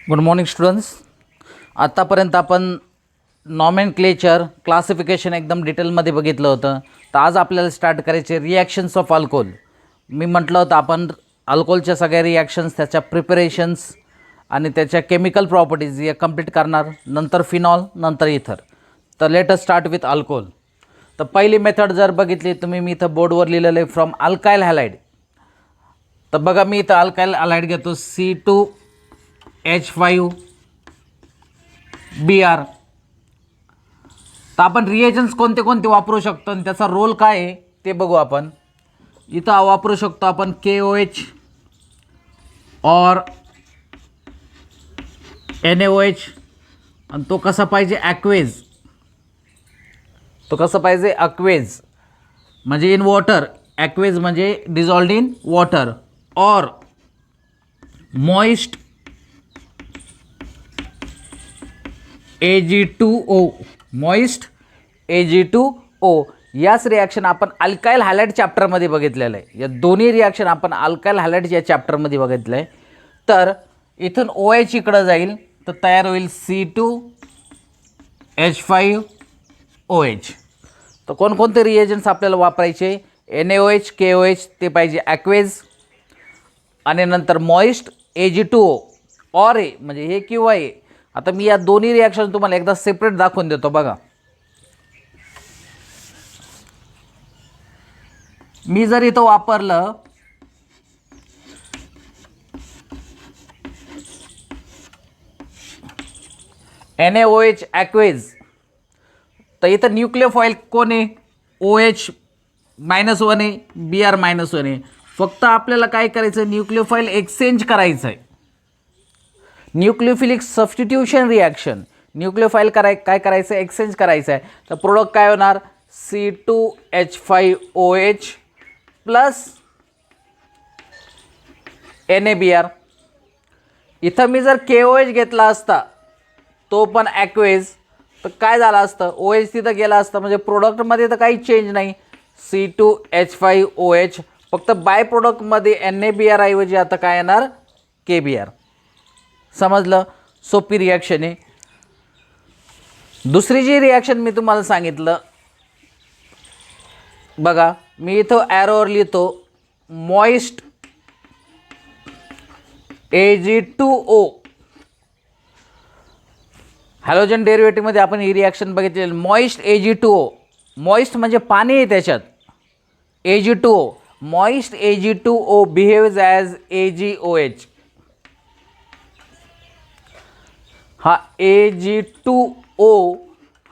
Good morning students. आत्तापर्यंत आपण nomenclature classification एकदम डिटेलमध्ये बघितलं होतं. तर आज आपल्याला स्टार्ट करायचे रिॲक्शन्स ऑफ अल्कोहोल. मी म्हटलं होतं आपण अल्कोहोलच्या सगळ्या रिॲक्शन्स, त्याच्या प्रिपरेशन्स आणि त्याच्या केमिकल प्रॉपर्टीज या कंप्लीट करणार. नंतर फिनॉल, नंतर इथर. तर let us start with alcohol. तर पहिली मेथड जर बघितली तुम्ही, मी इथं बोर्डवर लिहिलेलं आहे फ्रॉम अल्काइल हॅलाइड. तर बघा, मी इथं अल्काइल हॅलाइड घेतो C2H5Br. तर आपण रिएजन्स कोणते कोणते वापरू शकतो आणि त्याचा रोल काय आहे ते बघू. आपण इथं वापरू शकतो आपण KOH और NaOH. आणि तो कसा पाहिजे? ॲक्वेज. तो कसा पाहिजे? अक्वेज म्हणजे इन वॉटर. ॲक्वेज म्हणजे डिझॉल्व्ड इन वॉटर. और मॉइस्ट Ag2O. Moist Ag2O. याच रिॲक्शन आपण अल्काइल हॅलाइड चॅप्टरमध्ये बघितलेलं आहे. या दोन्ही रिॲक्शन आपण अल्काइल हॅलाइड या चॅप्टरमध्ये बघितलं आहे. तर इथून OH इकडं जाईल तर तयार होईल C2H5OH. तर कोणकोणते रिएजन्स आपल्याला वापरायचे? NaOH, KOH ते पाहिजे ॲक्वेज. आणि नंतर मॉइस्ट Ag2O और ए म्हणजे हे किंवा ए. आता मी या दोन्ही रिॲक्शन तुम्हाला एकदा सेपरेट दाखवून देतो. बघा, मी जर इथं वापरलं NaOH ॲक्वेज, तर इथं न्यूक्लियोफाईल कोण आहे? OH -1 आहे, Br -1 आहे. फक्त आपल्याला काय करायचं? न्यूक्लियोफाईल एक्सचेंज करायचं आहे. Nucleophilic substitution reaction. न्यूक्लियोफाईल काय करायचं? एक्सचेंज करायचं आहे. तर प्रोडक्ट काय होणार? C2H5OH plus NaBr. इथं मी जर KOH घेतला असता, तो पण ॲक्वेज, तर काय झालं असतं? OH तिथं गेला असतं, म्हणजे प्रोडक्टमध्ये तर काही चेंज नाही. C2H5OH. फक्त बाय प्रोडक्टमध्ये NaBr ऐवजी आता काय येणार? KBr. समजलं? सोपी रिॲक्शन आहे. दुसरी जी रिॲक्शन मी तुम्हाला सांगितलं, बघा मी इथं ॲरोवर लिहितो मॉइस्ट Ag2O. हॅलोजन डेरिव्हेटिव्हमध्ये आपण ही रिॲक्शन बघितलेली. Moist Ag2O. मॉइस्ट म्हणजे पाणी आहे त्याच्यात. Ag2O. Moist Ag2O behaves as AgOH. हा Ag2O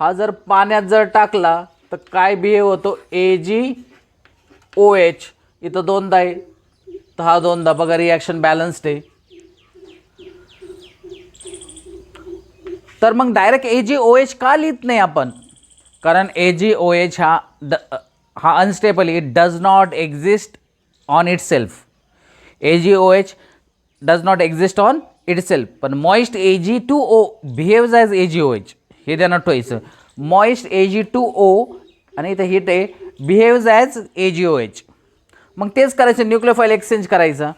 हा जर पाण्यात जर टाकला तर काय बिहेव होतो? AgOH. इथं दोनदा आहे तर हा दोनदा. बघा रिॲक्शन बॅलन्स्ड आहे. तर मग डायरेक्ट AgOH का लिहित नाही आपण? कारण AgOH हा unstable. It does not exist on itself. AgOH does not exist on itself. पण moist Ag2O behaves as AgOH. हे ध्यानात ठेवायचं. मॉइस्ट Ag2O आणि इथं हिट आहे बिहेव्स ॲज AgOH. मग तेच करायचं, न्यूक्लियोफाईल एक्सचेंज करायचा.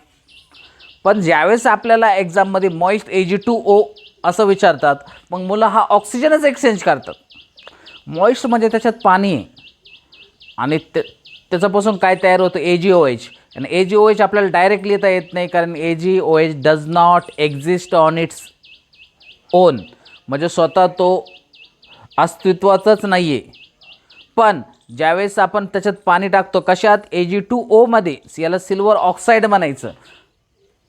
पण ज्यावेळेस आपल्याला एक्झाममध्ये मॉइस्ट Ag2O असं विचारतात, मग मुलं हा ऑक्सिजनच एक्सचेंज करतात. मॉइस्ट म्हणजे त्याच्यात पाणी आहे आणि त्याच्यापासून काय तयार होतं? AgOH. आणि AgOH आपल्याला डायरेक्ट लिहिता येत नाही, कारण AgOH does not exist on its own. म्हणजे स्वतः तो अस्तित्वाचाच नाही आहे. पण ज्यावेळेस आपण त्याच्यात पाणी टाकतो, कशात? Ag2O मध्ये, याला सिल्वर ऑक्साईड म्हणायचं,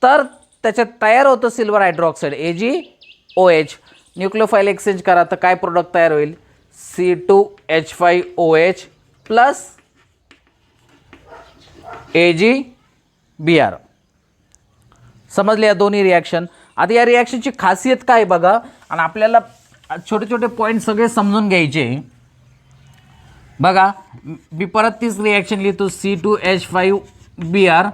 तर त्याच्यात तयार होतं सिल्वर हायड्रॉक्साईड AgOH. न्यूक्लियोफाईल एक्सचेंज करा तर काय प्रोडक्ट तयार होईल? C2H5OH plus AgBr. समजले या दोन्ही रिॲक्शन? आता या रिॲक्शनची खासियत काय बघा, आणि आपल्याला छोटे छोटे पॉईंट सगळे समजून घ्यायचे. बघा मी परत तीच रिॲक्शन लिहितो C2H5Br.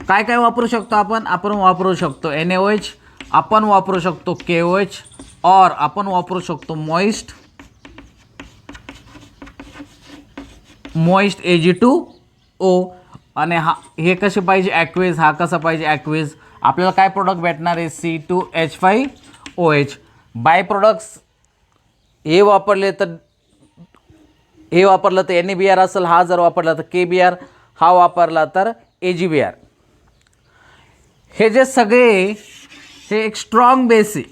काय काय वापरू शकतो आपण? आपण वापरू शकतो NaOH, आपण वापरू शकतो KOH, और आपण वापरू शकतो मॉइस्ट Ag2O. आणि हा हे कसे पाहिजे? ॲक्वेज. हा कसा पाहिजे? ॲक्वेज. आपल्याला काय प्रोडक्ट भेटणार आहे C2H5OH. बाय प्रोडक्ट्स हे वापरले तर हे वापरलं तर NaBr असेल, हा जर वापरला तर KBr, हा वापरला तर AgBr. हे जे सगळे हे एक स्ट्रॉंग बेस आहे.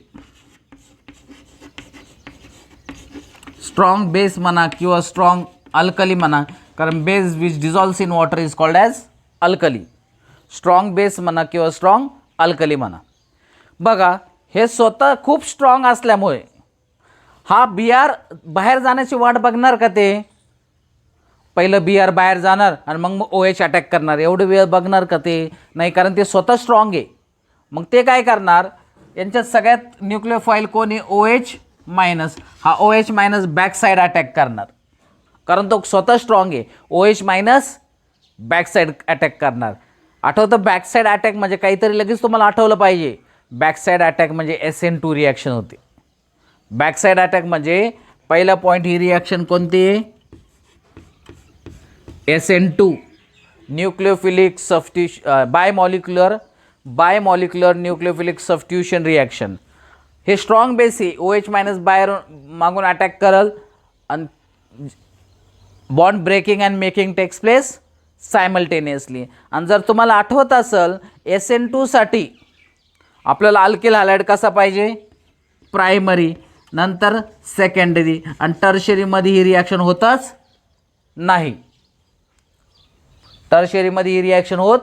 स्ट्रॉंग बेस म्हणा किंवा स्ट्रॉंग अल्कली म्हणा, कारण base which dissolves in water is called as alkali. Strong base म्हणा किंवा स्ट्रॉंग अल्कली म्हणा. बघा हे स्वतः खूप स्ट्रॉंग असल्यामुळे हा Br बाहेर जाण्याची वाट बघणार का? ते पहिलं Br बाहेर जाणार आणि मग OH अटॅक करणार, एवढं वेळ बघणार का? ते नाही, कारण ते स्वतः स्ट्रॉंग आहे. मग ते काय करणार, यांच्यात सगळ्यात न्यूक्लियोफाईल कोण आहे? OH minus. हा OH minus back side attack करणार, कारण तो स्वतः स्ट्रॉंग आहे. OH minus back side attack करणार. आठवतं बॅक साईड अटॅक म्हणजे काहीतरी लगेच तुम्हाला आठवलं पाहिजे. बॅक साईड अटॅक म्हणजे SN2 रिॲक्शन होते. बॅक साईड अटॅक म्हणजे पहिला पॉईंट, ही रिॲक्शन कोणती आहे? SN2 nucleophilic substitution bimolecular nucleophilic substitution reaction. हे स्ट्रॉंग बेस आहे. OH मायनस बाहेर मागून अटॅक करल आणि bond breaking and making takes place simultaneously. आणि जर तुम्हाला आठवत असेल SN2 साठी आपल्याला अल्किल हॅलाइड कसा पाहिजे? प्रायमरी, नंतर सेकंडरी, आणि टर्शरीमध्ये ही रिॲक्शन होतच नाही. टर्शरीमध्ये ही रिॲक्शन होत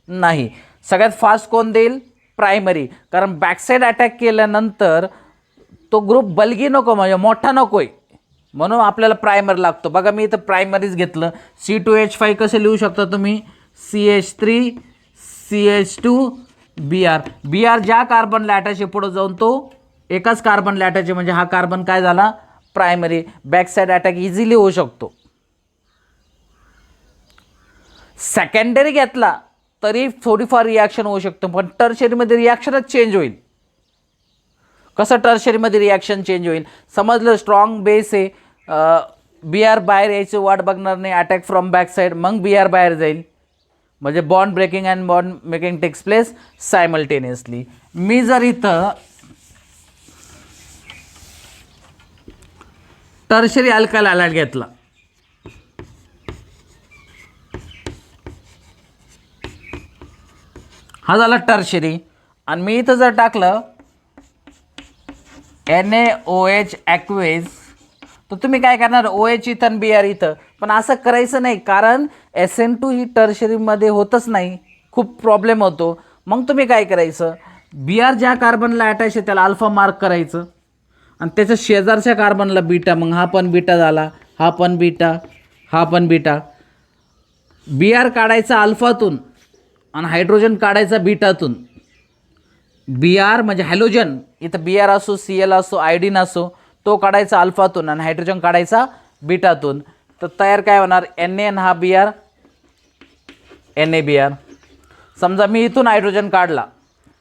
नाही. सगळ्यात फास्ट कोण देईल? प्रायमरी, कारण बॅकसाईड अटॅक केल्यानंतर तो ग्रुप बल्गी नको, म्हणजे मोठा नको आहे, म्हणून आपल्याला प्रायमर लागतो. बघा मी इथं प्रायमरीज घेतलं. C2H5 कसे लिहू शकता तुम्ही? CH3 CH2Br. Br ज्या कार्बनला अटॅच आहे पुढे जाऊन तो एकाच कार्बनला अटॅच आहे, म्हणजे हा कार्बन काय झाला? प्रायमरी. बॅकसाईड अटॅक इझिली होऊ शकतो. सेकंडरी घेतला तरी थोडीफार रिॲक्शन होऊ शकतं, पण टर्शरीमध्ये रिॲक्शनच चेंज होईल. कसं टर्शरीमध्ये रिॲक्शन चेंज होईल? समजलं, स्ट्रॉंग बेस आहे, Br बाहेर यायचं वाट बघणार नाही, अटॅक फ्रॉम बॅक साईड, मग Br बाहेर जाईल, म्हणजे bond breaking and bond making takes place simultaneously. मी जर इथं टर्शरी अल्काइल हॅलाइड घेतला, हा झाला टर्शरी, आणि मी इथं जर टाकलं NaOH ॲक्वेज, तर तुम्ही काय करणार? OH इथं आणि Br इथं. पण असं करायचं नाही, कारण SN2 ही टर्शरीमध्ये होतच नाही, खूप प्रॉब्लेम होतो. मग तुम्ही काय करायचं? Br ज्या कार्बनला अटॅच आहे त्याला अल्फा मार्क करायचं, आणि त्याच्या शेजारच्या कार्बनला बीटा, मग हा पण बीटा झाला, हा पण बीटा, हा पण बीटा. Br काढायचा अल्फातून आणि हायड्रोजन काढायचा बीटातून. Br म्हणजे हॅलोजन, इथं Br असो, Cl असो, आयोडीन असो, तो काढायचा अल्फातून आणि हायड्रोजन काढायचा बीटातून. तर तयार काय होणार? Na हा Br, NaBr. समजा मी इथून हायड्रोजन काढला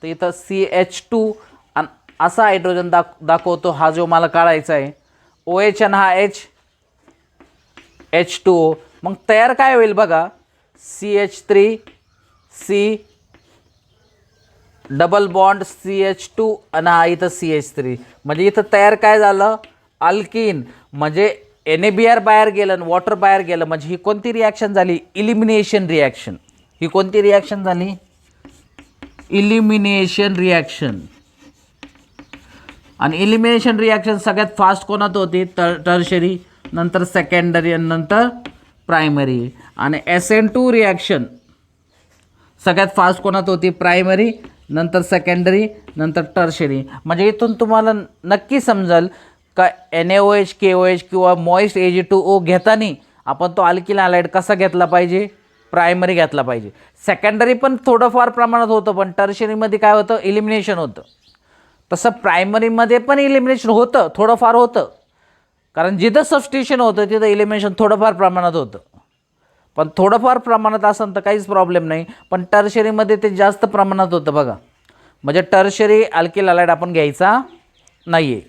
तर इथं CH2 आणि असा हायड्रोजन दाखवतो, हा जो मला काढायचा आहे. OH आणि हा H, H2O. मग तयार काय होईल बघा? CH3 C double bond CH2 आणि हा इथं CH3. म्हणजे इथं तयार काय झालं? अल्कीन. म्हणजे NaBr बाहेर गेलं आणि वॉटर बाहेर गेलं, म्हणजे ही कोणती रिॲक्शन झाली? Elimination reaction. ही कोणती रिॲक्शन झाली? Elimination reaction. आणि इलिमिनेशन रिॲक्शन सगळ्यात फास्ट कोणात होती? टर्शरी, नंतर सेकंडरी आणि नंतर प्रायमरी. आणि SN2 रिॲक्शन सगळ्यात फास्ट कोणात होती? प्रायमरी, नंतर सेकंडरी, नंतर टर्शरी. म्हणजे इथून तुम्हाला नक्की समजेल का NaOH, KOH किंवा मॉइस्ट Ag2O घेताना आपण तो अल्किल हॅलाइड कसा घेतला पाहिजे? प्रायमरी घेतला पाहिजे. सेकंडरी पण थोडंफार प्रमाणात होतं, पण टर्शरीमध्ये काय होतं? इलिमिनेशन होतं. तसं प्रायमरीमध्ये पण इलिमिनेशन होतं, थोडंफार होतं, कारण जिथं सबस्टिट्यूशन होतं तिथं इलिमिनेशन थोडंफार प्रमाणात होतं. पण थोडंफार प्रमाणात असेल तर काहीच प्रॉब्लेम नाही, पण टर्शरीमध्ये ते जास्त प्रमाणात होतं बघा. म्हणजे टर्शरी अल्किल हॅलाइड आपण घ्यायचा नाही आहे.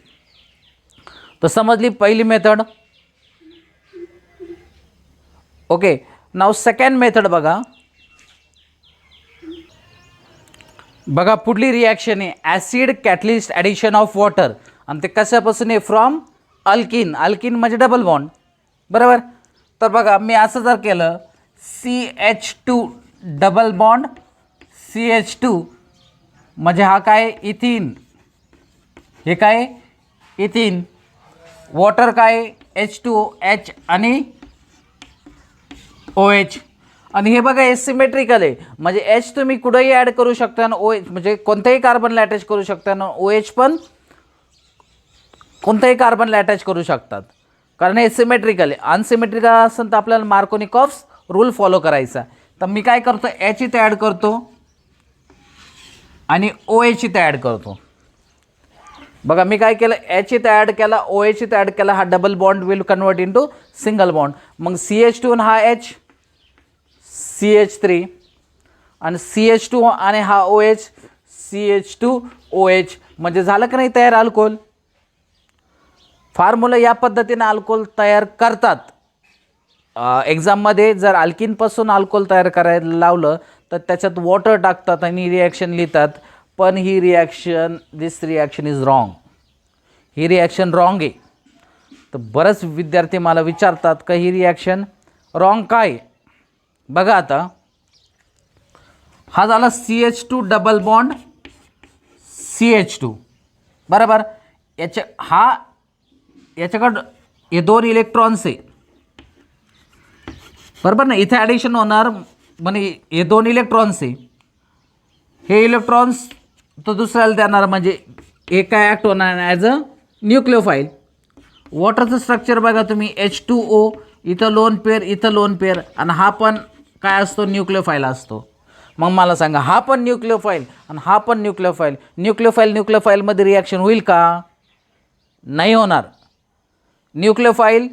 तर समजली पहिली मेथड. ओके, नाव सेकंड मेथड बघा. बघा पुढली रिॲक्शन आहे acid catalyst addition of water आणि ते कशापासून आहे फ्रॉम अल्किन. अल्किन म्हणजे डबल बॉन्ड बरोबर. तर बघा मी असं जर केलं CH2 डबल बॉन्ड CH2 म्हणजे हा काय इथिन, हे काय इथिन, वॉटर काय H2OH आणि OH आणि हे बघा हे सिमेट्रिकल आहे म्हणजे H तुम्ही कुठेही ॲड करू शकता आणि OH म्हणजे कोणत्याही कार्बनला अटॅच करू शकता आणि OH पण कोणत्याही कार्बनला अटॅच करू शकतात कारण हे सिमेट्रिकल आहे. अनसिमेट्रिकल असेल तर आपल्याला मार्कोनिकॉफ्स रूल फॉलो करायचा. तर मी काय करतो H इथे ॲड करतो आणि OH इथे ॲड करतो. बघा मी काय केलं H इथे ॲड केला OH इथे ॲड केला, हा double bond will convert into single bond. मग CH2 हा H CH3 आणि CH2 आणि हा OH CH2OH म्हणजे झालं का नाही तयार अल्कोहोल. फार मुलं या पद्धतीने अल्कोहोल तयार करतात. एक्झाममध्ये जर अल्किनपासून अल्कोहोल तयार करायला लावलं तर त्याच्यात वॉटर टाकतात आणि रिॲक्शन लिहितात, पण ही reaction this reaction is wrong. ही रिॲक्शन रॉंग आहे. तर बरेच विद्यार्थी मला विचारतात का ही रिॲक्शन रॉंग काय. बघा आता हा झाला CH2 डबल बॉन्ड CH2 बरोबर. याच्याकडं हे दोन इलेक्ट्रॉन्स आहे बरोबर ना, इथे ॲडिशन होणार म्हणजे हे दोन इलेक्ट्रॉन्स आहे, हे इलेक्ट्रॉन्स तो दुसऱ्याला देणार म्हणजे हे काय ॲक्ट होणार ॲज अ न्यूक्लिओफाईल. वॉटरचं स्ट्रक्चर बघा तुम्ही H2O इथं लोन पेअर इथं लोन पेअर आणि हा पण काय असतो न्यूक्लिओफाईल असतो. मग मला सांगा हा पण न्यूक्लिओफाईल आणि हा पण न्यूक्लिओफाईल, न्यूक्लिओफाईलमध्ये रिॲक्शन होईल का? नाही होणार. न्यूक्लिओफाईल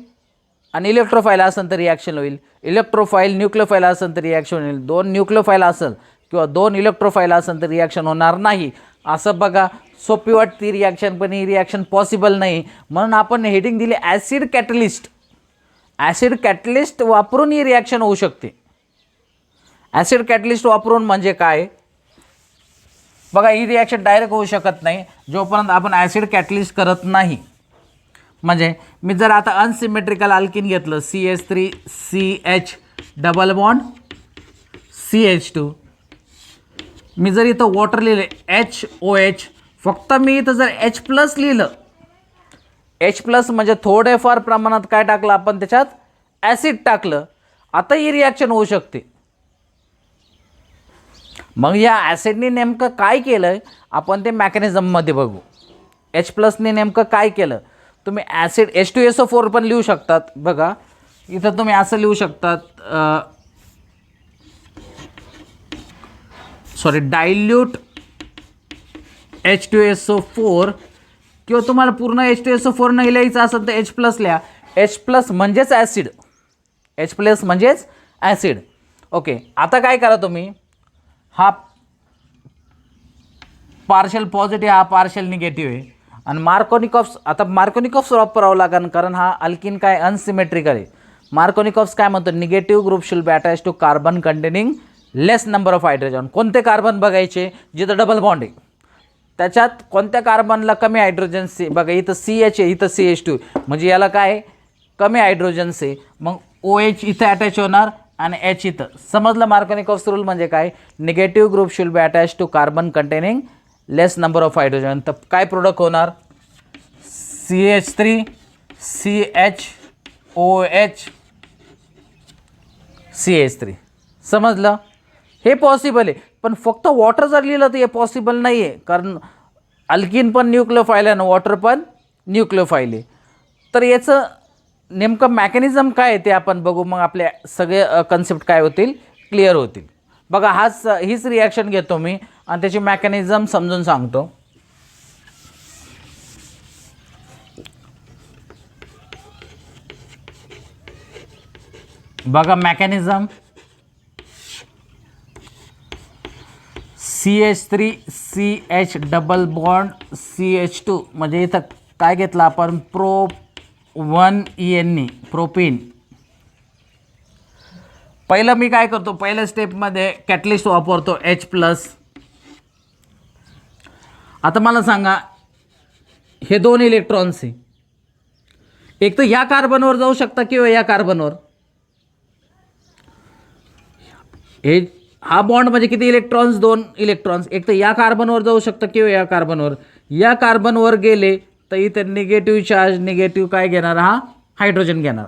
आणि इलेक्ट्रोफाईल असेल तर रिॲक्शन होईल, इलेक्ट्रोफाईल न्यूक्लिओफाईल असेल तर रिॲक्शन होईल, दोन न्यूक्लिओफाईल असेल किंवा दोन इलेक्ट्रोफाईल असेल तर रिॲक्शन होणार नाही. असं बघा सोपी वाटती रिॲक्शन पण ही रिॲक्शन पॉसिबल नाही. म्हणून आपण हेडिंग दिली ॲसिड कॅटलिस्ट. ॲसिड कॅटलिस्ट वापरून ही रिॲक्शन होऊ शकते. ॲसिड कॅटलिस्ट वापरून म्हणजे काय बघा, ही रिॲक्शन डायरेक्ट होऊ शकत नाही जोपर्यंत आपण ॲसिड कॅटलिस्ट करत नाही. म्हणजे मी जर आता अनसिमेट्रिकल अल्किन घेतलं CH3CH डबल बॉन्ड CH2, मी जर इथं वॉटर लिहिले HOH, फक्त मी इथं जर H प्लस लिहिलं, H प्लस म्हणजे थोडेफार प्रमाणात काय टाकलं आपण त्याच्यात ॲसिड टाकलं, आता ही रिॲक्शन होऊ शकते. मग या ॲसिडने नेमकं काय केलं आपण ते मॅकॅनिझममध्ये बघू. H प्लसने नेमकं काय केलं तुम्ही ॲसिड H2SO4 पण लिहू शकतात. बघा इथं तुम्ही असं लिहू शकतात डायल्यूट H2SO4 किंवा तुम्हाला पूर्ण H2SO4 नाही लिहायचं असेल तर H प्लस लिहा. H प्लस म्हणजेच ॲसिड, H प्लस म्हणजेच ॲसिड. ओके आता काय करा तुम्ही, हा पार्शल पॉझिटिव्ह हा पार्शल निगेटिव्ह आहे आणि मार्कोनिकॉफ्स, आता मार्कोनिकॉफ्स वापरावं लागेल कारण हा अल्किन काय अनसिमेट्रिकल आहे. मार्कोनिकॉफ्स काय म्हणतो negative group should be attach to carbon containing less number of hydrogen. कोणते कार्बन बघायचे जिथं डबल बॉन्ड आहे त्याच्यात कोणत्या कार्बनला कमी हायड्रोजन्स आहे. बघा इथं CH आहे इथं CH2 म्हणजे याला काय कमी हायड्रोजन्स आहे, मग OH इथं अटॅच होणार आणि H इथं. समजलं मार्कोनिकॉफ्स रूल म्हणजे काय, negative group should be attach to carbon containing less number of hydrogen. तर काय प्रोडक्ट होणार CH3 CHOH CH3. समजलं, हे पॉसिबल आहे पण फक्त वॉटर जर लिहिलं तर हे पॉसिबल नाही आहे कारण अल्किन पण न्यूक्लिओफाईल आहे आणि वॉटर पण न्यूक्लिओफाईल आहे. तर याचं नेमकं मॅकॅनिझम काय आहे ते आपण बघू, मग आपले सगळे कन्सेप्ट काय होतील क्लिअर होतील. बघा हीच रिॲक्शन घेतो मी आणि त्याची मॅकॅनिझम समजून सांगतो. बघा mechanism CH3CH double bond CH2 म्हणजे इथं काय घेतलं आपण Pro1ENE प्रोपीन. पहिलं मी काय करतो पहिल्या स्टेपमध्ये कॅटलिस्ट वापरतो H प्लस आता मला सांगा, हे दोन इलेक्ट्रॉन्स आहे, एक तर या कार्बनवर जाऊ शकता किंवा या कार्बनवर. हे हा बॉन्ड म्हणजे किती इलेक्ट्रॉन्स, दोन इलेक्ट्रॉन्स. एक तर या कार्बनवर जाऊ शकतं किंवा या कार्बनवर. या कार्बनवर गेले तर इथं निगेटिव्ह चार्ज, निगेटिव्ह काय घेणार, हा हायड्रोजन घेणार.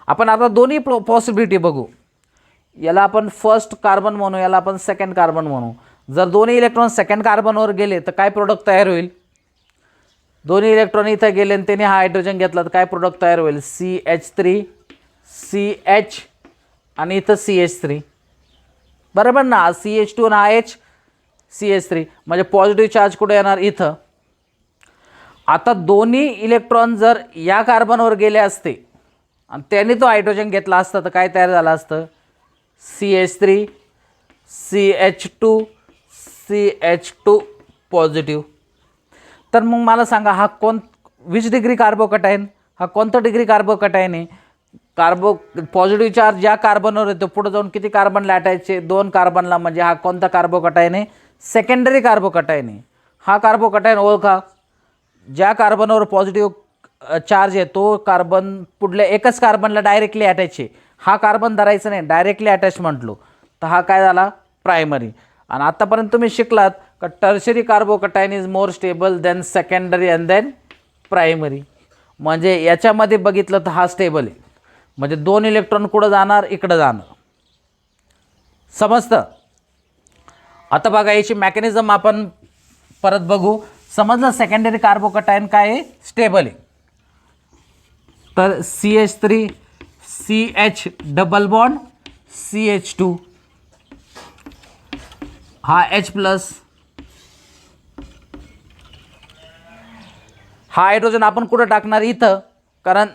आपण आता दोन्ही पॉसिबिलिटी बघू. याला आपण फर्स्ट कार्बन म्हणू, याला आपण सेकंड कार्बन म्हणू. जर दोन्ही इलेक्ट्रॉन सेकंड कार्बनवर गेले तर काय प्रोडक्ट तयार होईल. दोन्ही इलेक्ट्रॉन इथं गेले आणि त्याने हा हायड्रोजन घेतला तर काय प्रोडक्ट तयार होईल, CH3 CH आणि इथं CH3, बरोबर ना. CH2 आणि हा H CH3, म्हणजे पॉझिटिव्ह चार्ज कुठे येणार, इथं. आता दोन्ही इलेक्ट्रॉन जर या कार्बनवर गेले असते आणि त्यांनी तो हायड्रोजन घेतला असता तर काय तयार झालं असतं, CH3 CH2 CH2 पॉझिटिव्ह. तर मग मला सांगा, हा विच डिग्री कार्बोकटायन, हा कोणता डिग्री कार्बोकटायन आहे. पॉझिटिव्ह चार्ज या कार्बनवर येतो, पुढे जाऊन किती कार्बनला अटायचे, 2 कार्बनला. म्हणजे हा कोणता कार्बोकटायन आहे, सेकंडरी कार्बोकटायन आहे. हा कार्बोकटायन ओळखा. ज्या कार्बनवर पॉझिटिव्ह चार्ज आहे तो कार्बन पुढल्या एकच कार्बनला डायरेक्टली अटॅच आहे. हा कार्बन धरायचं नाही, डायरेक्टली अटॅच म्हटलो तर हा काय झाला, प्रायमरी. आणि आतापर्यंत तुम्ही शिकलात का tertiary carbocation is more stable than secondary and then primary. म्हणजे याच्यामध्ये बघितलं तर हा स्टेबल आहे, म्हणजे 2 इलेक्ट्रॉन कुठं जाणार, इकडं जाणार. समजतं. आता बघा याची मेकॅनिझम आपण परत बघू. समजलं सेकंडरी कार्बोकटायन काय आहे, स्टेबल आहे. तर CH3 CH double bond CH2, हा H प्लस, हा हायड्रोजन आपण कुठं टाकणार, इथं. कारण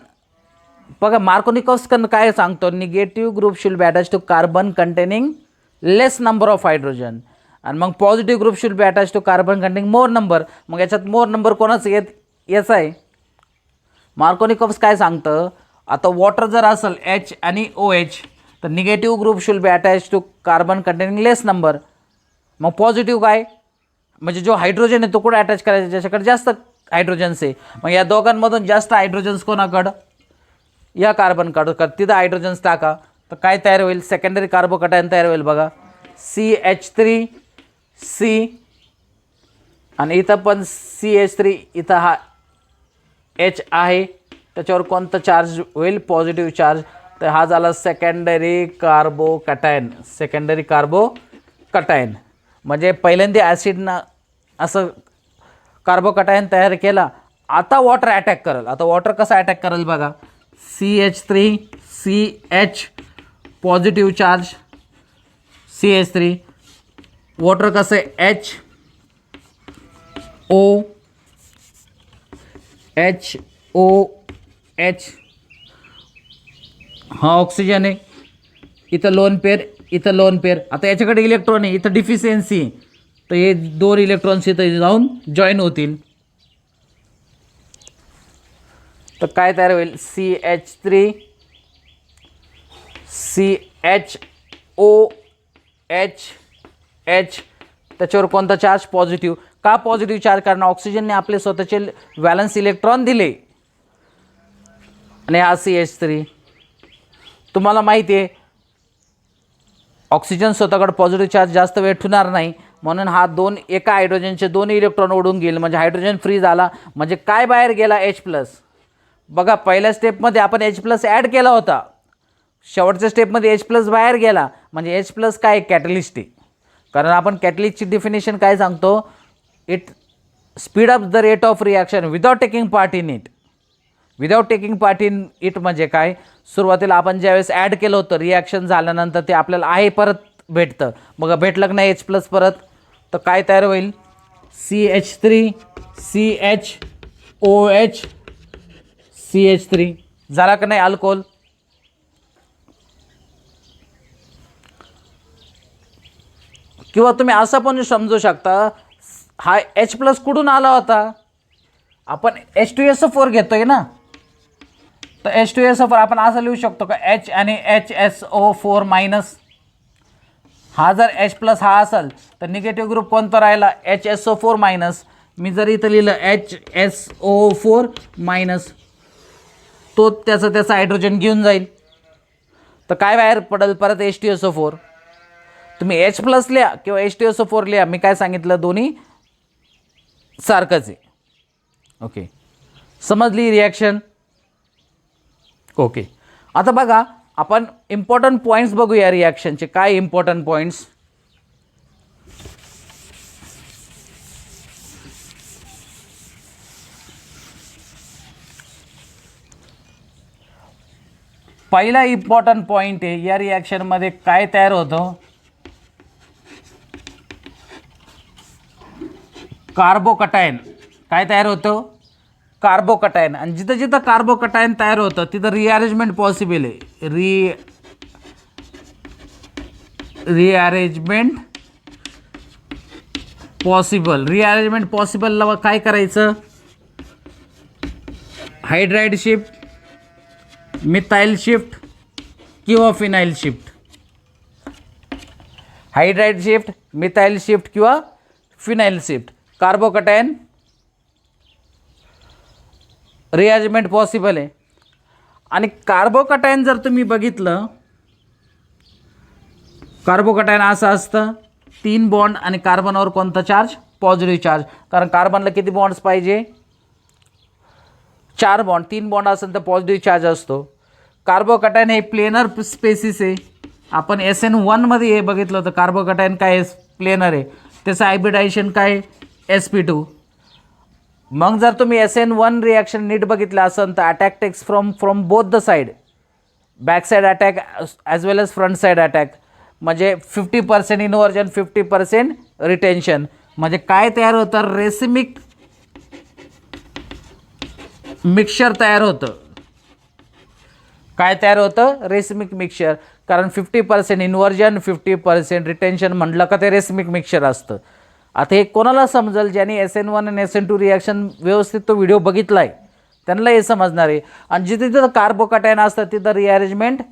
बघा मार्कोनिकोव्स्की काय सांगतो, negative group should be attach to carbon containing less number of hydrogen, आणि मग positive group should be attach to carbon containing more number. मग याच्यात मोर नंबर कोणाचं याचं आहे. मार्कोनिकोव्स्की काय सांगतं, आता वॉटर जर असेल H आणि OH तर negative group should be attach to carbon containing less number. मग पॉझिटिव्ह काय, म्हणजे जो हायड्रोजन आहे तो कुठे अटॅच करायचा, ज्याच्याकडे जास्त हायड्रोजन्स आहे. मग या दोघांमधून जास्त हायड्रोजन्स कोणाकडं, या कार्बनकडं. तिथं हायड्रोजन्स टाका तर काय तयार होईल, सेकंडरी कार्बोकटायन तयार होईल. बघा CH3 C आणि इथं पण CH3, इथं हा H आहे, त्याच्यावर कोणतं चार्ज होईल, पॉझिटिव्ह चार्ज. तर हा झाला सेकंडरी कार्बोकटायन. सेकंडरी कार्बोकटायन म्हणजे पहिल्यांदा ॲसिडनं असं कार्बोकटायन तयार केला. आता वॉटर अटॅक करेल. आता वॉटर कसा अटॅक करेल बघा, CH3 CH positive charge CH3, water कसं आहे HOH, हा ऑक्सिजन आहे, इथं लोन पेअर, इथं लोन पेअर. आता याच्याकडे इलेक्ट्रॉन आहे, इथं डिफिशियन्सी, तर हे 2 इलेक्ट्रॉन्स इथं जाऊन जॉईन होतील. तर काय तयार होईल, CH3 CHOH, त्याच्यावर कोणता चार्ज, पॉझिटिव्ह. का पॉझिटिव्ह चार्ज, कारण ऑक्सिजनने आपले स्वतःचे व्हॅलन्स इलेक्ट्रॉन दिले. आणि हा CH3, तुम्हाला माहिती आहे ऑक्सिजन स्वतःकडे पॉझिटिव्ह चार्ज जास्त वेळ ठेवणार नाही, म्हणून हा एका हायड्रोजनचे 2 इलेक्ट्रॉन ओढून गेले, म्हणजे हायड्रोजन फ्री झाला. म्हणजे काय बाहेर गेला, H प्लस. बघा पहिल्या स्टेपमध्ये आपण H प्लस ॲड केला होता, शेवटच्या स्टेपमध्ये H प्लस बाहेर गेला. म्हणजे H प्लस काय, कॅटलिस्ट आहे. कारण आपण कॅटलिस्टची डेफिनेशन काय सांगतो, it speed up the rate of reaction without taking part in it. Without taking part in it म्हणजे काय, सुरुवातीला आपण ज्यावेळेस ॲड केलं होतं, रिॲक्शन झाल्यानंतर ते आपल्याला आहे परत भेटतं. मग भेटलं की नाही H प्लस परत, तर काय तयार होईल, CH3 CHOH CH3 झाला का नाही अल्कोहोल. किंवा तुम्ही असं पण समजू शकता, हा H प्लस कुठून आला होता, आपण H2SO4 घेतोय ना, तर H2SO4 आपण असं लिहू शकतो का, H आणि HSO4 मायनस. हा जर H प्लस हा असेल तर निगेटिव्ह ग्रुप कोणता राहिला, HSO4 मायनस. मी जर इथं लिहिलं HSO4 मायनस, तो त्याचा हायड्रोजन घेऊन जाईल, तर काय बाहेर पडेल परत H2SO4. तुम्ही H प्लस लिहा किंवा H2SO4 लिहा, मी काय सांगितलं दोन्ही सारखंच आहे. ओके, समजली रिॲक्शन. ओके, आता बघा आपण इम्पॉर्टंट पॉईंट्स बघूया रिॲक्शनचे. काय इम्पॉर्टंट पॉईंट्स? पहिला इम्पॉर्टंट पॉईंट आहे, या रिॲक्शनमध्ये काय तयार होतं? कार्बोकटायन. काय तयार होतं? कार्बोकटायन. आणि जिथं जिथं कार्बोकटायन तयार होतं तिथं रिअरेंजमेंट पॉसिबल आहे. Rearrangement possible. रिअरेंजमेंट पॉसिबलला काय करायचं? हायड्राइड शिफ्ट, मिथाइल शिफ्ट किंवा phenyl shift. Hydride shift, methyl shift किंवा phenyl shift. Carbocation rearrangement possible आहे. आणि कार्बोकटायन जर तुम्ही बघितलं, कार्बोकटायन असं असतं, 3 बॉन्ड आणि कार्बनवर कोणता चार्ज? Positive charge. कारण कार्बनला किती बॉन्ड्स पाहिजे? 4 बॉन्ड. 3 बॉन्ड असेल तर पॉझिटिव्ह चार्ज असतो. कार्बोकटायन हे प्लेनर स्पेसिस आहे. आपण SN1 मध्ये हे बघितलं होतं. कार्बोकटायन काय आहे? प्लेनर आहे. त्याचं हायब्रिडायझेशन काय? sp2. मग जर तुम्ही SN1 रिॲक्शन नीट बघितलं असेल तर attack takes from both the side, back side attack as well as front side attack. म्हणजे 50% इन्व्हर्जन, 50% रिटेन्शन. म्हणजे काय तयार होतं? रेसिमिक मिक्सचर तयार होतं. काय तयार होतं? Racemic mixture. कारण 50% इन्व्हर्जन, 50% रिटेन्शन म्हटलं का ते रेसिमिक मिक्सचर असतं. आता हे कोणाला समजेल? ज्यांनी SN1 आणि SN2 रिॲक्शन व्यवस्थित तो व्हिडिओ बघितला आहे त्यांना हे समजणार आहे. आणि जिथे तिथं कार्बोकटायन असतं तिथं रिअरेंजमेंट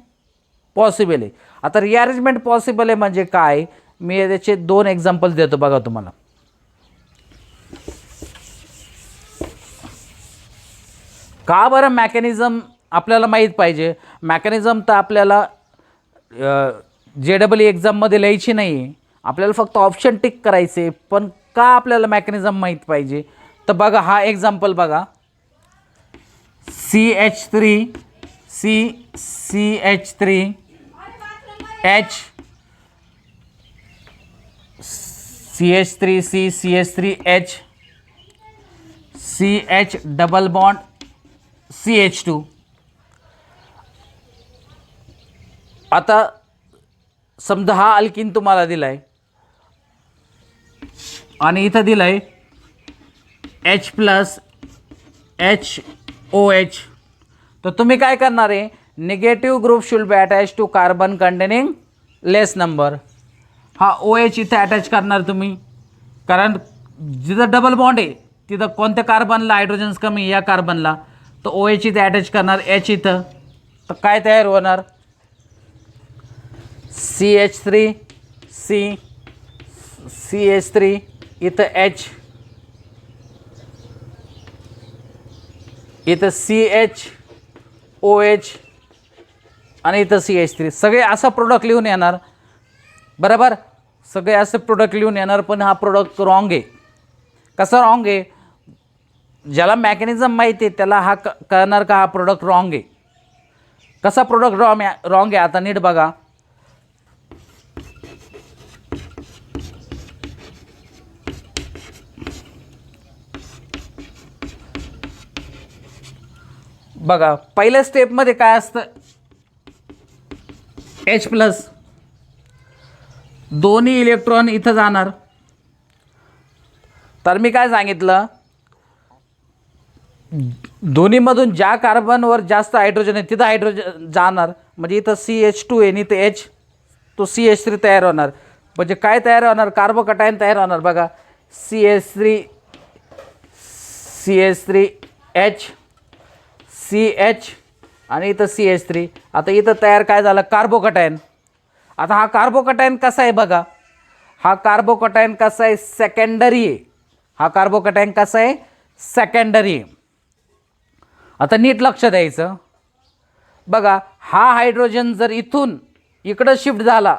पॉसिबल आहे. आता रिअरेंजमेंट पॉसिबल आहे म्हणजे काय? मी त्याचे 2 एक्झाम्पल्स देतो बघा तुम्हाला. का बरं मेकॅनिझम आपल्याला माहीत पाहिजे? मेकॅनिझम तर आपल्याला JEE एक्झाममध्ये लिहायची नाही आहे, आपल्याला फक्त ऑप्शन टिक करायचे. पण का आपल्याला मेकॅनिझम माहीत पाहिजे? तर बघा हा एक्झाम्पल बघा. CH3 CH3 H CH3 CH3 H CH double bond CH2. आता समजा हा अल्किन तुम्हाला दिलाय आणि इथं दिलाय H प्लस HOH. तर तुम्ही काय करणार आहे? Negative group should be attach to carbon containing less number. हा OH इथे अटॅच करणार तुम्ही, कारण जिथं डबल बॉन्ड आहे तिथं कोणत्या कार्बनला हायड्रोजन्स कमी? या कार्बनला. तर OH इथे अटॅच करणार, H इथं. तर काय तयार होणार? CH3 CH3 इथं H, इथं CHOH आणि इथं CH3. सगळे असं प्रोडक्ट लिहून येणार बरोबर. सगळे असे प्रोडक्ट लिहून येणार. पण हा प्रोडक्ट रॉंग आहे. कसं रॉंग आहे? ज्याला मेकॅनिझम माहिती आहे त्याला हा कळणार का हा प्रोडक्ट रॉंग आहे. कसा प्रोडक्ट रॉंग आहे? आता नीट बघा. बघा पहिल्या स्टेपमध्ये काय असतं? H प्लस, दोन्ही इलेक्ट्रॉन इथं जाणार. तर मी काय सांगितलं? दोन्हीमधून ज्या कार्बनवर जास्त हायड्रोजन आहे तिथं हायड्रोजन जाणार. म्हणजे इथं CH2 आहे आणि इथं H, तो CH3 तयार होणार. म्हणजे काय तयार होणार? कार्बोकटायन तयार होणार. बघा CH3 H CH आणि इथं CH3. आता इथं तयार काय झालं? कार्बोकटायन. आता हा कार्बोकटायन कसा आहे बघा? हा कार्बोकटायन कसा आहे? सेकंडरी आहे. हा कार्बोकॅटायन कसा आहे, सेकंडरी. आता नीट लक्ष द्यायचं बघा, हा हायड्रोजन जर इथून इकडं शिफ्ट झाला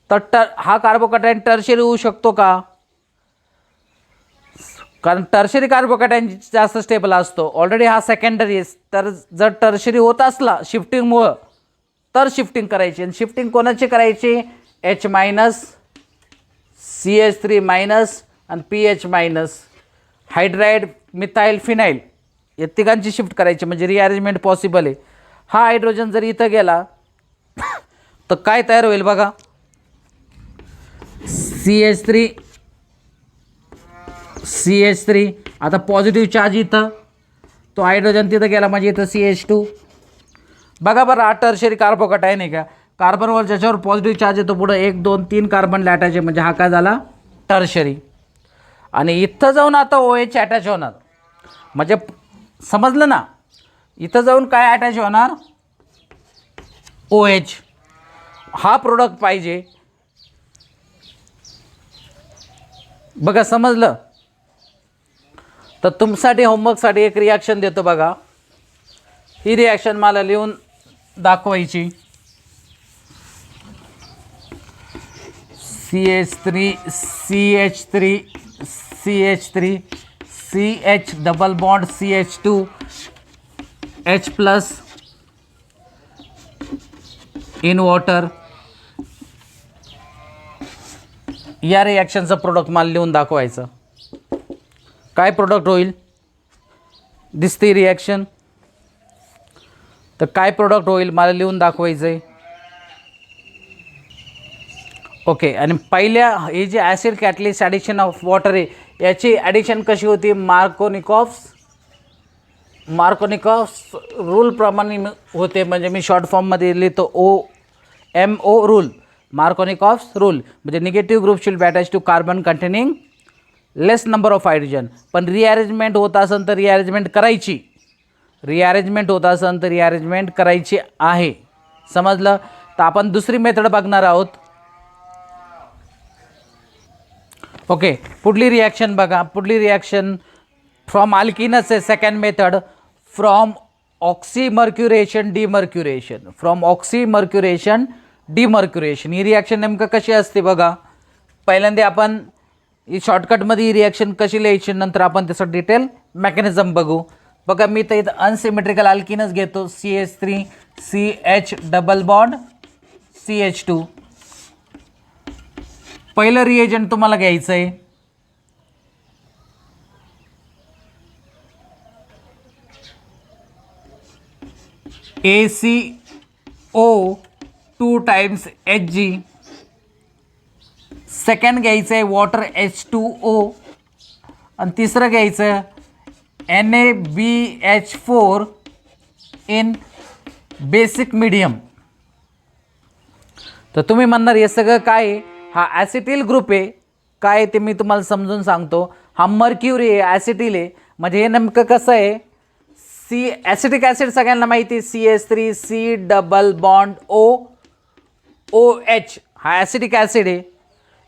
तर हा कार्बोकॅटायन टर्शरी होऊ शकतो का? कारण टर्शरी कार्बोकॅटायन जास्त स्टेबल असतो. ऑलरेडी हा सेकंडरी आहे. तर जर टर्शरी होत असला शिफ्टिंगमुळं तर शिफ्टिंग करायची. आणि शिफ्टिंग कोणाची करायची? H मायनस, CH3 मायनस आणि PH minus, hydride, methyl, phenyl या तिघांची शिफ्ट करायची म्हणजे रिअरेंजमेंट पॉसिबल आहे. हा हायड्रोजन जर इथं गेला तर काय तयार होईल बघा, CH3 आता पॉझिटिव्ह चार्ज इथं, तो हायड्रोजन तिथं गेला म्हणजे इथं CH2. बघा बरं, हा टर्शरी कार्बोकॅटायन आहे का? कार्बनवर ज्याच्यावर पॉझिटिव्ह चार्ज येतो पुढं 1 2 3 कार्बन अटॅच आहे म्हणजे हा काय झाला, टर्शरी. आणि इथं जाऊन आता OH अटॅच होणार म्हणजे समजलं ना, इथं जाऊन काय अटॅच होणार, OH. हा प्रोडक्ट पाहिजे. बघा समजलं? तर तुमच्यासाठी होमवर्कसाठी एक रिॲक्शन देतो बघा. ही रिॲक्शन मला लिहून दाखवायची. CH3 CH3 CH3 CH double bond CH2 H plus in water. या रिॲक्शनचं प्रोडक्ट मला लिहून दाखवायचं. काय प्रोडक्ट होईल, दिसते रिॲक्शन, तर काय प्रोडक्ट होईल मला लिहून दाखवायचं आहे. ओके. आणि पहिल्या हे जे acid catalyst addition of water आहे याची ॲडिशन कशी होती, मार्कोनिकॉफ्स रूलप्रमाणे होते. म्हणजे मी शॉर्ट फॉर्ममध्ये लिहितो OMO रूल, मार्कोनिकॉफ्स रूल. म्हणजे negative group should be attach to carbon containing less number of hydrogen. पण रिअरेंजमेंट होत असेल तर रिअरेंजमेंट करायची आहे. समजलं? तर आपण दुसरी मेथड बघणार आहोत. ओके. पुढली रिॲक्शन बघा. पुढली रिॲक्शन फ्रॉम अल्किनस आहे. Second method from oxymercuration demercuration. ही रिॲक्शन नेमकं कशी असते बघा. पहिल्यांदा आपण ही शॉर्टकटमध्ये ही रिॲक्शन कशी लिहायची, नंतर आपण त्याचं डिटेल मेकॅनिझम बघू. बघा मी तर इथं अनसिमेट्रिकल अल्किनस घेतो. CH3 CH double bond CH2. पहिलं रिएजंट तुम्हाला घ्यायचं आहे ACO 2 टाइम्स Hg. सेकंड घ्यायचं आहे वॉटर H2O. आणि तिसरं घ्यायचं NaBH4 इन बेसिक मीडियम. तर तुम्ही म्हणणार हे सगळं काय आहे, हा ॲसिटिल ग्रुप आहे. काय ते मी तुम्हाला समजून सांगतो. हा मर्क्युरी आहे, ॲसिटिल आहे. म्हणजे हे नेमकं कसं आहे, ॲसिटिक ॲसिड सगळ्यांना माहिती आहे, CH3 C double bond OH हा ॲसिटिक ॲसिड आहे.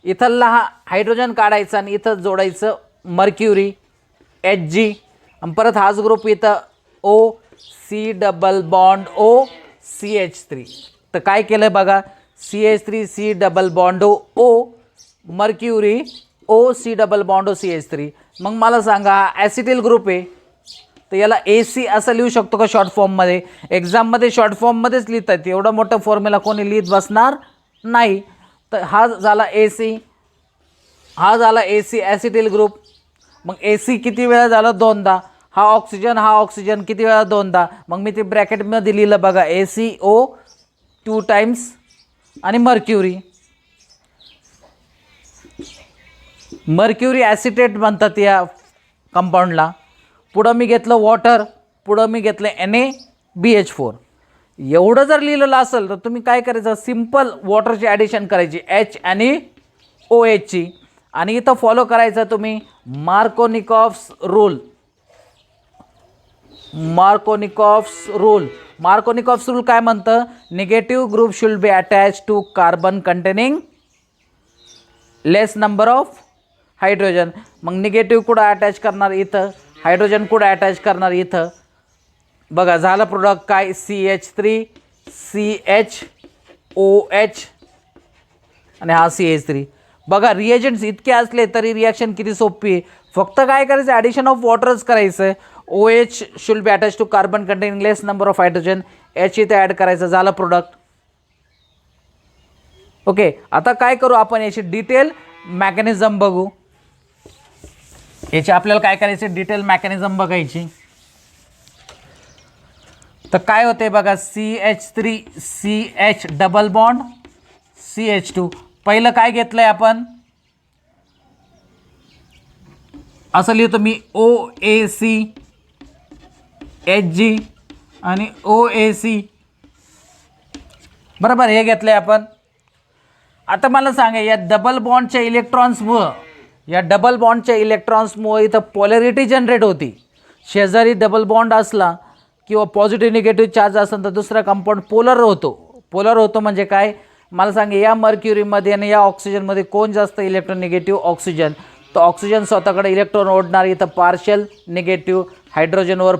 इथला हा हायड्रोजन काढायचा आणि इथं जोडायचं मर्क्युरी Hg. आणि परत हाच ग्रुप इथं OC डबल बॉन्ड OCH3. तर काय केलं बघा, CH3 C double bond O mercury OC double bond OCH3. मग मला सांगा हा ॲसिटिल ग्रुप आहे तर याला AC असं लिहू शकतो का शॉर्ट फॉर्ममध्ये? एक्झाममध्ये शॉर्ट फॉर्ममध्येच लिहितात. एवढा मोठा फॉर्म्युला कोणी लिहित बसणार नाही. तर हा झाला AC ॲसिटिल ग्रुप. मग AC किती वेळा झालं, दोनदा. हा ऑक्सिजन किती वेळा, दोनदा. मग मी ते ब्रॅकेटमध्ये लिहिलं बघा ACO 2 टाइम्स आणि मर्क्युरी ॲसिटेट म्हणतात या कंपाऊंडला. पुढं मी घेतलं वॉटर, पुढं मी घेतलं NaBH4. एवढं जर लिहिलेलं असेल तर तुम्ही काय करायचं, सिम्पल वॉटरची ॲडिशन करायची H आणि OHची. आणि इथं फॉलो करायचं तुम्ही मार्कोनिकॉफ्स रूल. मार्कोनिकॉफ्स रूल काय म्हणतं, negative group should be attach to carbon containing less number of hydrogen. मग निगेटिव्ह कुठं अटॅच करणार इथं, हायड्रोजन कुठं अटॅच करणार इथं. बघा झालं प्रोडक्ट काय, CH3 CHOH आणि हा CH3. बघा रिएजंट्स इतके असले तरी रिॲक्शन किती सोपी आहे. फक्त काय करायचं, ॲडिशन ऑफ वॉटरच करायचं आहे. OH should be attach to carbon containing less number of hydrogen, H इथे ॲड करायचं, झालं प्रोडक्ट. ओके, आता काय करू आपण, याची डिटेल मॅकॅनिझम बघू. याची आपल्याला काय करायचं, डिटेल मॅकॅनिझम बघायची. तर काय होते बघा, CH3 CH double bond CH2. पहिलं काय घेतलंय आपण, असं लिहितो मी OAC HG आणि OAC, बरोबर, हे घेतलंय आपण. आता मला सांगा, या डबल बॉन्डच्या इलेक्ट्रॉन्समुळे इथं पॉलॅरिटी जनरेट होती. शेजारी डबल बॉन्ड असला किंवा पॉझिटिव्ह निगेटिव्ह चार्ज असेल तर दुसरा कंपाऊंड पोलर होतो म्हणजे काय, मला सांगा, या मर्क्युरीमध्ये आणि या ऑक्सिजनमध्ये कोण जास्त इलेक्ट्रोनिगेटिव्ह, ऑक्सिजन. तर ऑक्सिजन स्वतःकडे इलेक्ट्रॉन ओढणार, इथं पार्शियल निगेटिव्ह, हायड्रोजनवर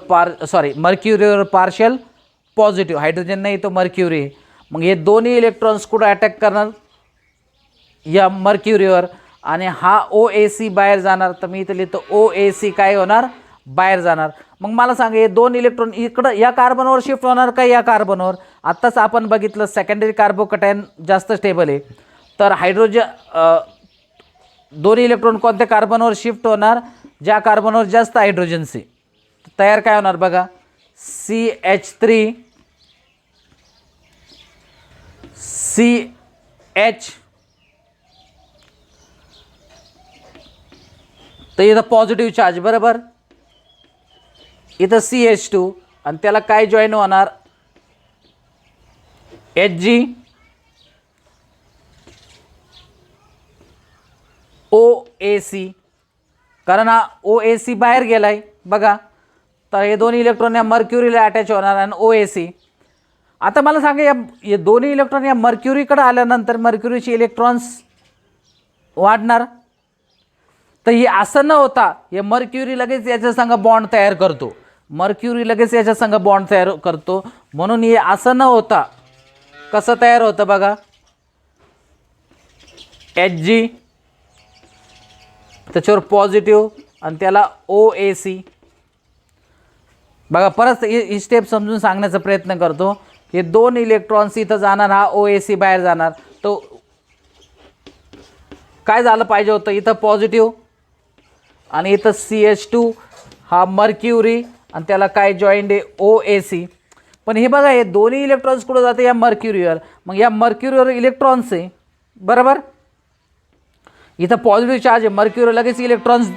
मर्क्युरीवर पार्शियल पॉझिटिव्ह, हायड्रोजन नाही तो मर्क्युरी. मग हे दोन्ही इलेक्ट्रॉन्स कुठं अटॅक करणार, या मर्क्युरीवर, आणि हा OAC बाहेर जाणार. तर मी इथं लिहितो OAC काय होणार, बाहेर जाणार. मग मला सांगा, हे दोन इलेक्ट्रॉन इकडं या कार्बनवर शिफ्ट होणार का या कार्बनवर. आत्ताच आपण बघितलं सेकंडरी कार्बोकॅटायन जास्त स्टेबल आहे, तर दोन्ही इलेक्ट्रॉन कोणत्या कार्बनवर शिफ्ट होणार, ज्या कार्बनवर जास्त हायड्रोजन्स आहे. तयार काय होणार बघा, CH3 CH, तर इथं पॉझिटिव्ह चार्ज, बरोबर, इथं CH2 आणि त्याला काय जॉईन होणार, HG OAC, कारण हा OAC बाहेर गेलाय बघा. तर हे दोन्ही इलेक्ट्रॉन या मर्क्युरीला अटॅच होणार आणि OAC. आता मला सांगा, या दोन्ही इलेक्ट्रॉन या मर्क्युरीकडे आल्यानंतर मर्क्युरीचे इलेक्ट्रॉन्स वाढणार. तर हे असं न होता, हे मर्क्युरी लगेच याच्या संग बॉन्ड तयार करतो, म्हणून हे असं न होता कसं तयार होतं बघा, HG त्याच्यावर पॉझिटिव्ह आणि त्याला OAC. बघा परत ही स्टेप समजून सांगण्याचा प्रयत्न करतो. हे दोन इलेक्ट्रॉन्स इथं जाणार, हा OAC बाहेर जाणार. तो काय झालं पाहिजे होतं, इथं पॉझिटिव्ह आणि इथं CH2 हा मर्क्युरी आणि त्याला काय जॉईंट आहे OAC. पण हे बघा, हे दोन्ही इलेक्ट्रॉन्स कुठं जाते, या मर्क्युरीवर. मग या मर्क्युरीवर इलेक्ट्रॉन्स आहे, बरोबर, इथं पॉझिटिव्ह चार्ज आहे, मर्क्युरी लगेच इलेक्ट्रॉन्स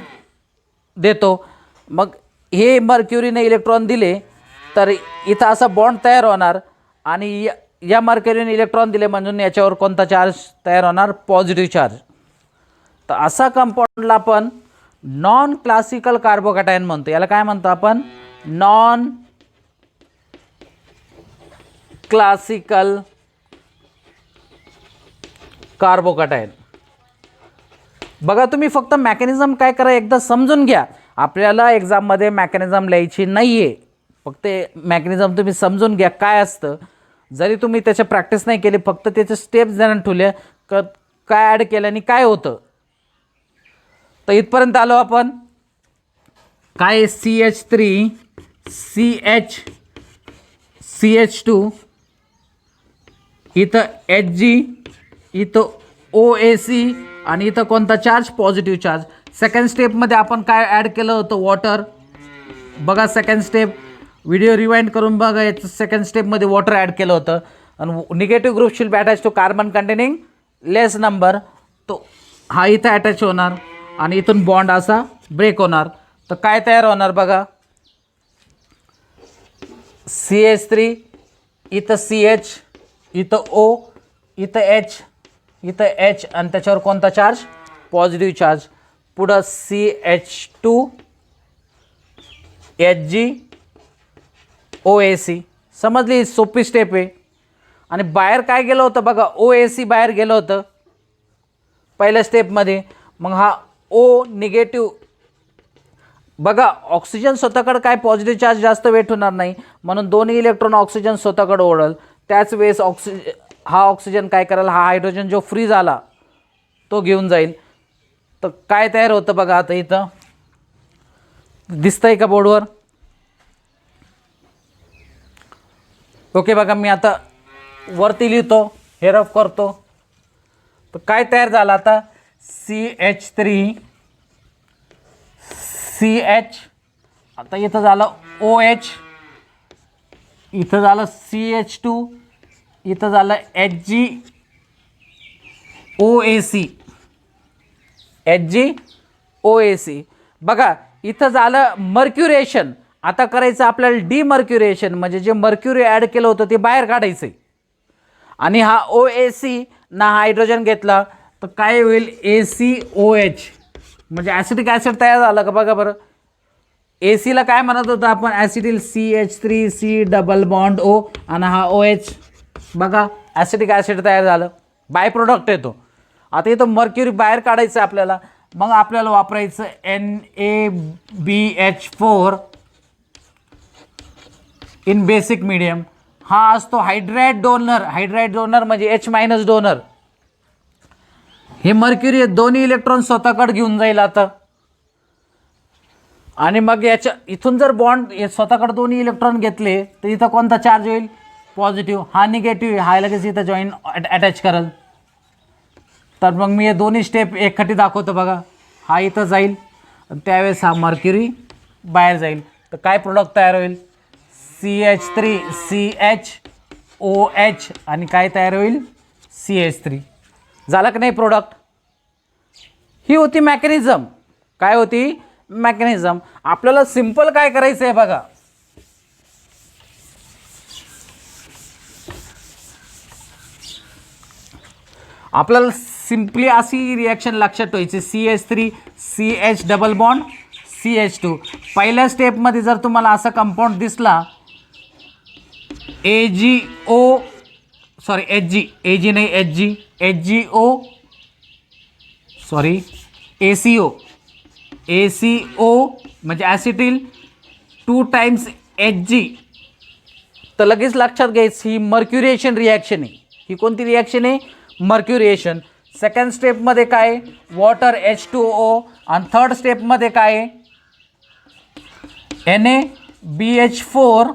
देतो. मग हे मर्क्युरीने इलेक्ट्रॉन दिले तर इथं असा बॉन्ड तयार होणार आणि या मर्क्युरीने इलेक्ट्रॉन दिले म्हणून याच्यावर कोणता चार्ज तयार होणार, पॉझिटिव्ह चार्ज. तर असा कंपाऊंडला आपण नॉन क्लासिकल कार्बोकॅटायन म्हणतो. याला काय म्हणतो आपण, नॉन क्लासिकल कार्बोकॅटायन. बघा तुम्ही फक्त मेकॅनिझम काय करा, एकदा समजून घ्या. आपल्याला एक्झाममध्ये मेकॅनिझम लिहायची नाही आहे, फक्त मेकॅनिझम तुम्ही समजून घ्या काय असतं. जरी तुम्ही त्याच्या प्रॅक्टिस नाही केली, फक्त त्याचे स्टेप्स जाणून ठेवले काय ॲड केल्याने काय होतं. तर इथपर्यंत आलो आपण. काय CH3 CH2 इथं HG, इथं OAC आणि इथं कोणता चार्ज, पॉझिटिव्ह चार्ज. सेकंड स्टेपमध्ये आपण काय ॲड केलं होतं, वॉटर. बघा सेकंड स्टेप, व्हिडिओ रिवाइंड करून बघा, याचं सेकंड स्टेपमध्ये वॉटर ॲड केलं होतं. आणि negative group should be attach to carbon containing less number, तो हा इथं अटॅच होणार आणि इथून बॉन्ड असा ब्रेक होणार. तर काय तयार होणार बघा, CH3 इथं CH, इथं O, इथं H, इथं H आणि त्याच्यावर कोणता चार्ज, पॉझिटिव्ह चार्ज. पुढं CH2 HG OAC. समजली, सोपी स्टेप आहे. आणि बाहेर काय गेलं होतं बघा, OAC बाहेर गेलं होतं पहिल्या स्टेपमध्ये. मग हा ओ निगेटिव्ह. बघा ऑक्सिजन स्वतःकडे काय पॉझिटिव्ह चार्ज जास्त वेट होणार नाही, म्हणून दोन्ही इलेक्ट्रॉन ऑक्सिजन स्वतःकडे ओढल. त्याच वेळेस हा ऑक्सिजन काय करेल, हा हायड्रोजन जो फ्री झाला तो घेऊन जाईल. तर काय तयार होतं बघा, आता इथं दिसतंय का बोर्डवर? ओके बघा, मी आता वरती लिहितो, हे रफ करतो. तर काय तयार झालं आता, CH3 CH, आता इथं झालं OH, इथं झालं CH2, इथं झालं Hg OAC, Hg OAC. बघा इथं झालं मर्क्युरेशन. आता करायचं आपल्याला डिमर्क्युरेशन, म्हणजे जे मर्क्युरी ॲड केलं होतं ते बाहेर काढायचं आहे. आणि हा OAC ना हायड्रोजन घेतला तर काय होईल, ACOH, म्हणजे ॲसिटिक ॲसिड तयार झालं का बघा बरं. ACला काय म्हणत होतं आपण, acetyl CH3C double bond O, आणि हा OH. बघा ॲसिटिक ॲसिड तयार झालं, बाय प्रोडक्ट येतो. आता इथं मर्क्युरी बाहेर काढायचं आपल्याला, मग आपल्याला वापरायचं NaBH4 इन बेसिक मीडियम. हा असतो हायड्राइड डोनर. हायड्राइड डोनर म्हणजे H- डोनर. हे मर्क्युरी दोन्ही इलेक्ट्रॉन स्वतःकडे घेऊन जाईल आता. आणि मग याच्या इथून जर बॉन्ड स्वतःकडे दोन्ही इलेक्ट्रॉन घेतले तर इथं कोणता चार्ज होईल, पॉझिटिव्ह. हा निगेटिव्ह, हा लगेच इथं जॉईन अटॅच करेल. तर मग मी हे दोन्ही स्टेप एकखटी दाखवतो बघा. हा इथं जाईल, त्यावेळेस हा मर्क्युरी बाहेर जाईल. तर काय प्रोडक्ट तयार होईल, CH3CHOH, आणि काय तयार होईल, CH3. झालं की नाही प्रोडक्ट. ही होती मॅकॅनिझम. काय होती, मॅकॅनिझम. आपल्याला सिंपल काय करायचं आहे बघा, आपल्याला सिम्पली अशी रिॲक्शन लक्षात ठेवायची, CH3 CH double bond CH2. पहिल्या स्टेपमध्ये जर तुम्हाला असा कंपाऊंड दिसला, AgO सॉरी Hg नाही HgO सॉरी ACO म्हणजे ॲसिटिल 2 टाइम्स Hg, तर लगेच लक्षात घ्यायचं ही मर्क्युरिएशन रिॲक्शन आहे. ही कोणती रिॲक्शन आहे, मर्क्युरिएशन. सेकंड स्टेपमध्ये काय, वॉटर H2O, आणि थर्ड स्टेपमध्ये काय, NaBH4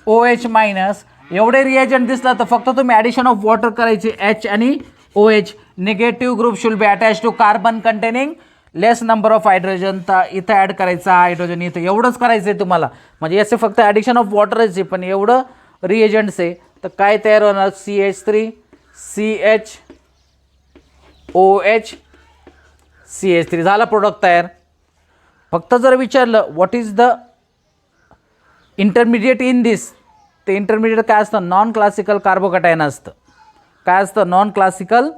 OH मायनस. एवढे रिएजंट दिसला तर फक्त तुम्ही ॲडिशन ऑफ वॉटर करायचे, H आणि OH. Negative group should be attach to carbon containing less number of hydrogen. तर इथं ॲड करायचा हायड्रोजन, इथं एवढंच करायचं आहे तुम्हाला. म्हणजे याचे फक्त ॲडिशन ऑफ वॉटरच आहे, पण एवढं रिएजंट्स आहे. तर काय तयार होणार, CH3 CHOH CH3. झाला प्रोडक्ट तयार. फक्त जर विचारलं what is the intermediate in this, ते इंटरमिडिएट काय असतं, नॉन क्लासिकल कार्बोकटायन असतं. काय असतं, नॉन क्लासिकल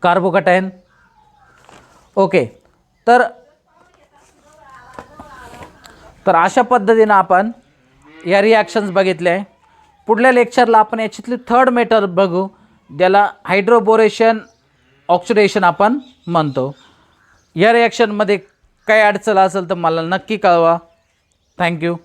कार्बोकटायन. ओके, तर अशा पद्धतीनं आपण या रिॲक्शन्स बघितल्या. पुढल्या लेक्चरला आपण याच्यातली थर्ड मेथड बघू, ज्याला हायड्रोबोरेशन ऑक्सिडेशन आपण म्हणतो. या रिॲक्शनमध्ये काय अडचण असेल तर मला नक्की कळवा. थँक्यू.